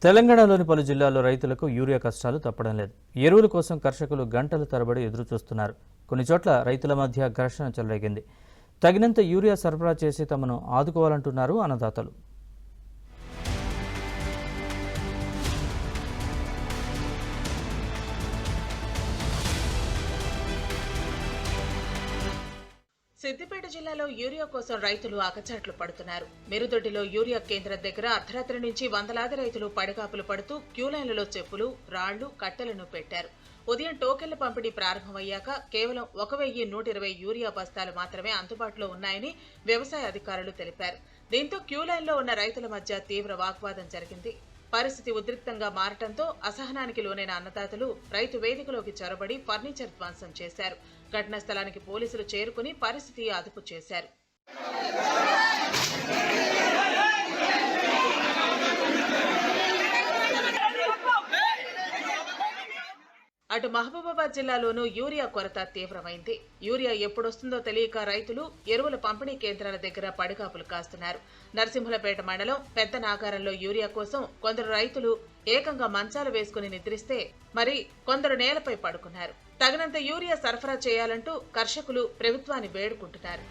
తెలంగాణలోని పలు జిల్లాల్లో రైతులకు యూరియా కష్టాలు తప్పడం లేదు. ఎరువుల కోసం కర్షకులు గంటల తరబడి ఎదురు చూస్తున్నారు. కొన్ని చోట్ల రైతుల మధ్య ఘర్షణ చెలరేగింది. తగినంత యూరియా సరఫరా చేసి తమను ఆదుకోవాలంటున్నారు అన్నదాతలు. సిద్దిపేట జిల్లాలో యూరియా కోసం రైతులు ఆకచాట్లు పడుతున్నారు. మెరుదొడ్డిలో యూరియా కేంద్రం దగ్గర అర్ధరాత్రి నుంచి వందలాది రైతులు పడిగాపులు పడుతూ క్యూలైన్లలో చెప్పులు, రాళ్లు, కట్టెలను పెట్టారు. ఉదయం టోకెన్ల పంపిణీ ప్రారంభమయ్యాక కేవలం 1120 యూరియా బస్తాలు మాత్రమే అందుబాటులో ఉన్నాయని వ్యవసాయ అధికారులు తెలిపారు. దీంతో క్యూలైన్లో ఉన్న రైతుల మధ్య తీవ్ర వాగ్వాదం జరిగింది. పరిస్థితి ఉద్రిక్తంగా మారటంతో అసహనానికి లోనైన అన్నదాతలు రైతు వేదికలోకి చొరబడి ఫర్నిచర్ ధ్వంసం చేశారు. ఘటనా స్థలానికి పోలీసులు చేరుకుని పరిస్థితి అదుపు చేశారు. అటు మహబూబాబాద్ జిల్లాలోనూ యూరియా కొరత తీవ్రమైంది. యూరియా ఎప్పుడొస్తుందో తెలియక రైతులు ఎరువుల పంపిణీ కేంద్రాల దగ్గర పడిగాపులు కాస్తున్నారు. నరసింహులపేట మండలం పెద్ద నాగారంలో యూరియా కోసం కొందరు రైతులు ఏకంగా మంచాలు వేసుకుని నిద్రిస్తే మరి కొందరు నేలపై పడుకున్నారు. తగినంత యూరియా సరఫరా చేయాలంటూ కర్షకులు ప్రభుత్వాన్ని వేడుకుంటున్నారు.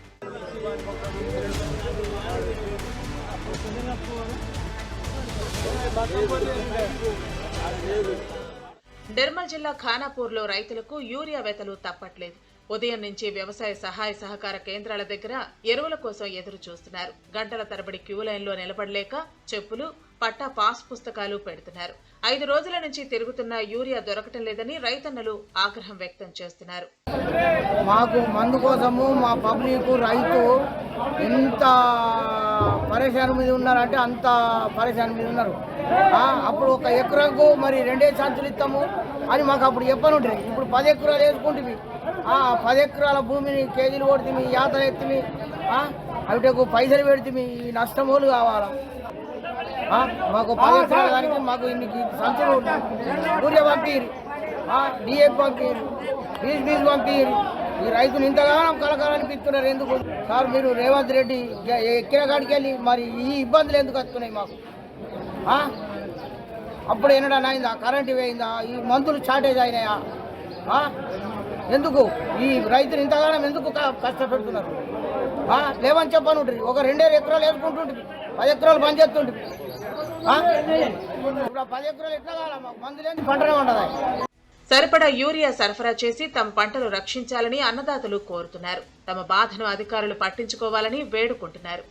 నిర్మల్ జిల్లా ఖానాపూర్లో రైతులకు యూరియా వెతలు తప్పట్లేదు. ఉదయం నుంచి వ్యవసాయ సహాయ సహకార కేంద్రాల దగ్గర ఎరువుల కోసం ఎదురు చూస్తున్నారు. గంటల తరబడి క్యూ లైన్లో నిలబడలేక చెప్పులు, పట్టా పాస్ పుస్తకాలు పెడుతున్నారు. 5 రోజుల నుంచి తిరుగుతున్న యూరియా దొరకటం లేదని రైతన్నలు ఆగ్రహం వ్యక్తం చేస్తున్నారు. మాకు మందు కోసము మా పబ్లిక్ రైతు ఎంత పరేషాన్ మీద ఉన్నారంటే అంత పరేషాన్ మీద ఉన్నారు. అప్పుడు ఒక ఎకరాకు మరి 2 సంచులు ఇస్తాము అని మాకు అప్పుడు చెప్పనుంటుంది. ఇప్పుడు 10 ఎకరాలు వేసుకుంటుంది. 10 ఎకరాల భూమిని కేజీలు కొడుతుంది, యాతలు ఎత్తిమి, అవిటకు పైసలు పెడుతుంది. ఈ నష్టమోలు కావాలా మాకు 10 ఎకరాల దానికి మాకు ఇన్నికి సంచులు యూరియా పంపిరు, డిఏపి పంపిరు, బీజ్ పంపిరు. ఈ రైతులు ఇంతగానో కలకాలనిపిస్తున్నారు. ఎందుకు సార్ మీరు రేవంత్ రెడ్డి ఎక్కిన కాడికి వెళ్ళి మరి ఈ ఇబ్బందులు ఎందుకు వస్తున్నాయి మాకు? అప్పుడు ఎన్నడన్నా అయిందా? కరెంటు పోయిందా? ఈ మందులు షార్టేజ్ అయినాయా? ఎందుకు ఈ రైతులు ఇంతగానం ఎందుకు కష్టపెడుతున్నారు? లేవని చెప్పని ఉంటుంది. ఒక 2 ఎకరాలు వేసుకుంటుంటుంది, 10 ఎకరాలు బంద్ చేస్తుంటుంది. ఇప్పుడు 10 ఎకరాలు ఎట్లా కావాలా? మాకు మందు లేని పంటనే ఉండదు. సరిపడా యూరియా సరఫరా చేసి తమ పంటలు రక్షించాలని అన్నదాతలు కోరుతున్నారు. తమ బాధను అధికారులు పట్టించుకోవాలని వేడుకుంటున్నారు.